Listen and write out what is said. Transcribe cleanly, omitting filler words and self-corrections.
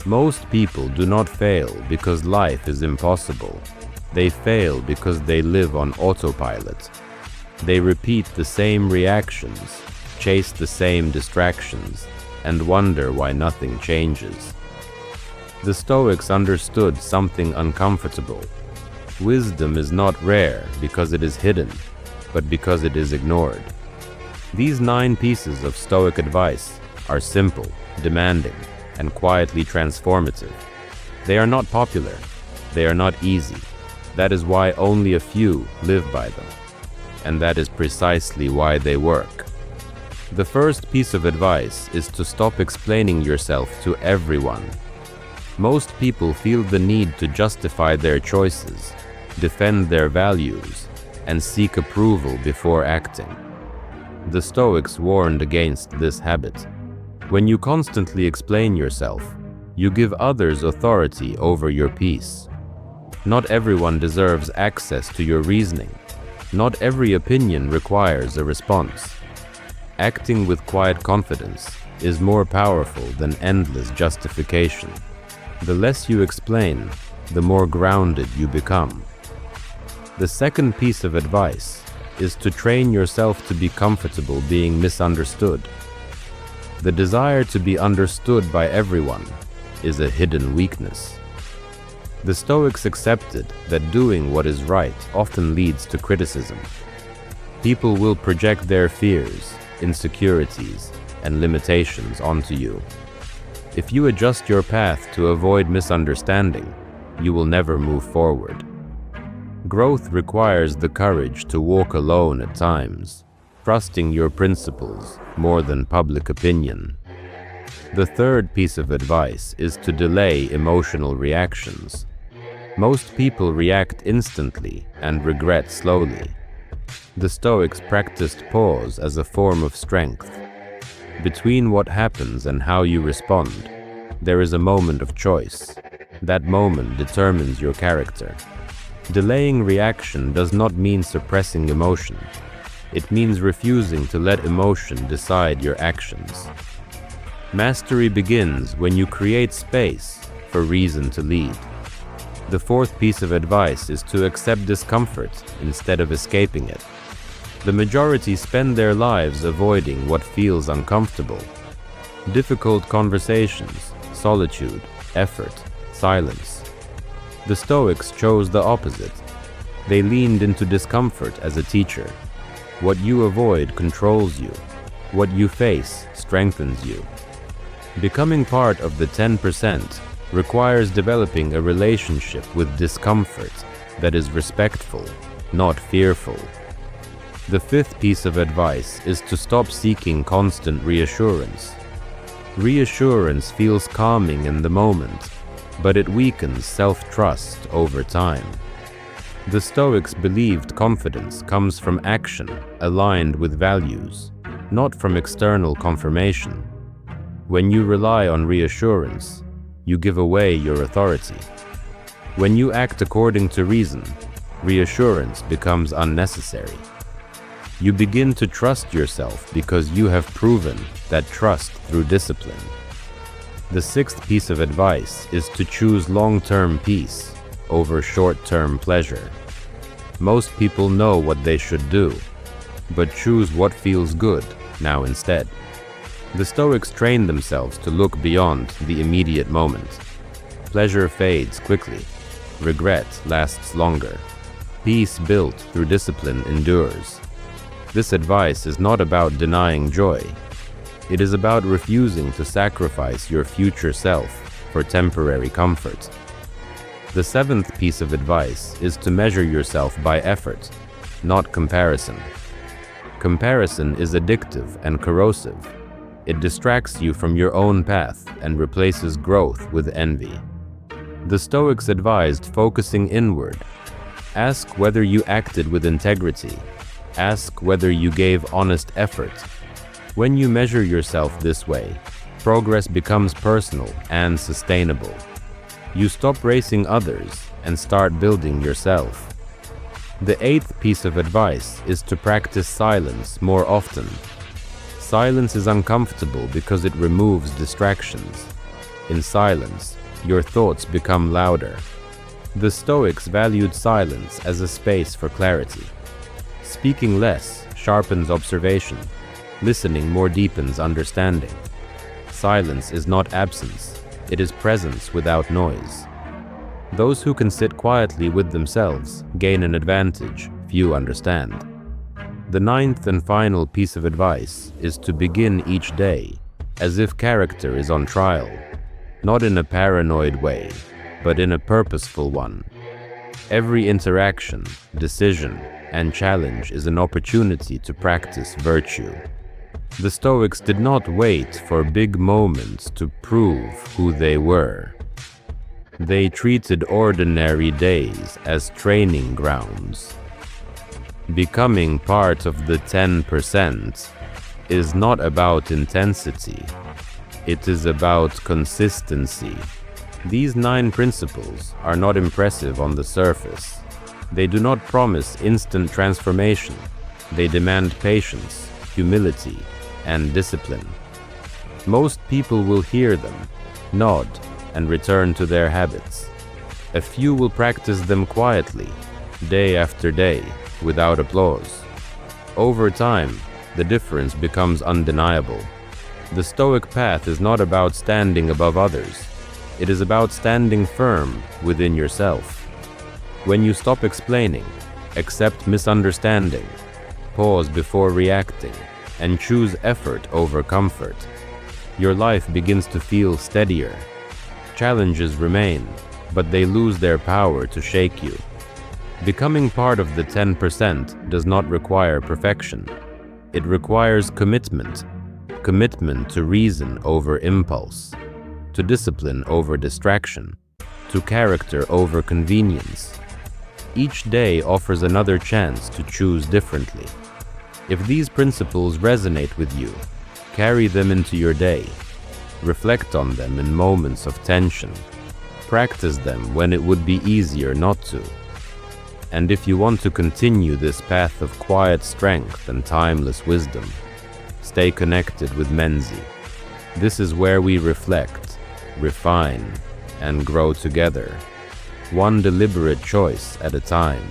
Most people do not fail because life is impossible. They fail because they live on autopilot. They repeat the same reactions, chase the same distractions, and wonder why nothing changes. The Stoics understood something uncomfortable. Wisdom is not rare because it is hidden, but because it is ignored. These 9 pieces of Stoic advice are simple, demanding, and quietly transformative. They are not popular. They are not easy. That is why only a few live by them. And that is precisely why they work. The first piece of advice is to stop explaining yourself to everyone. Most people feel the need to justify their choices, defend their values, and seek approval before acting. The Stoics warned against this habit. When you constantly explain yourself, you give others authority over your peace. Not everyone deserves access to your reasoning. Not every opinion requires a response. Acting with quiet confidence is more powerful than endless justification. The less you explain, the more grounded you become. The second piece of advice is to train yourself to be comfortable being misunderstood. The desire to be understood by everyone is a hidden weakness. The Stoics accepted that doing what is right often leads to criticism. People will project their fears, insecurities, and limitations onto you. If you adjust your path to avoid misunderstanding, you will never move forward. Growth requires the courage to walk alone at times, trusting your principles more than public opinion. The third piece of advice is to delay emotional reactions. Most people react instantly and regret slowly. The Stoics practiced pause as a form of strength. Between what happens and how you respond, there is a moment of choice. That moment determines your character. Delaying reaction does not mean suppressing emotion. It means refusing to let emotion decide your actions. Mastery begins when you create space for reason to lead. The fourth piece of advice is to accept discomfort instead of escaping it. The majority spend their lives avoiding what feels uncomfortable. Difficult conversations, solitude, effort, silence. The Stoics chose the opposite. They leaned into discomfort as a teacher. What you avoid controls you. What you face strengthens you. Becoming part of the 10% requires developing a relationship with discomfort that is respectful, not fearful. The fifth piece of advice is to stop seeking constant reassurance. Reassurance feels calming in the moment, but it weakens self-trust over time. The Stoics believed confidence comes from action aligned with values, not from external confirmation. When you rely on reassurance, you give away your authority. When you act according to reason, reassurance becomes unnecessary. You begin to trust yourself because you have proven that trust through discipline. The sixth piece of advice is to choose long-term peace over short-term pleasure. Most people know what they should do, but choose what feels good now instead. The Stoics trained themselves to look beyond the immediate moment. Pleasure fades quickly. Regret lasts longer. Peace built through discipline endures. This advice is not about denying joy. It is about refusing to sacrifice your future self for temporary comfort. The seventh piece of advice is to measure yourself by effort, not comparison. Comparison is addictive and corrosive. It distracts you from your own path and replaces growth with envy. The Stoics advised focusing inward. Ask whether you acted with integrity. Ask whether you gave honest effort. When you measure yourself this way, progress becomes personal and sustainable. You stop racing others and start building yourself. The eighth piece of advice is to practice silence more often. Silence is uncomfortable because it removes distractions. In silence, your thoughts become louder. The Stoics valued silence as a space for clarity. Speaking less sharpens observation. Listening more deepens understanding. Silence is not absence, it is presence without noise. Those who can sit quietly with themselves gain an advantage few understand. The ninth and final piece of advice is to begin each day as if character is on trial, not in a paranoid way, but in a purposeful one. Every interaction, decision, and challenge is an opportunity to practice virtue. The Stoics did not wait for big moments to prove who they were. They treated ordinary days as training grounds. Becoming part of the 10% is not about intensity. It is about consistency. These 9 principles are not impressive on the surface. They do not promise instant transformation. They demand patience, humility, and discipline. Most people will hear them, nod, and return to their habits. A few will practice them quietly, day after day, without applause. Over time, the difference becomes undeniable. The Stoic path is not about standing above others. It is about standing firm within yourself. When you stop explaining, accept misunderstanding, pause before reacting, and choose effort over comfort, your life begins to feel steadier. Challenges remain, but they lose their power to shake you. Becoming part of the 10% does not require perfection. It requires commitment. Commitment to reason over impulse, to discipline over distraction, to character over convenience. Each day offers another chance to choose differently. If these principles resonate with you, carry them into your day. Reflect on them in moments of tension. Practice them when it would be easier not to. And if you want to continue this path of quiet strength and timeless wisdom, stay connected with Menzi. This is where we reflect, refine, and grow together, one deliberate choice at a time.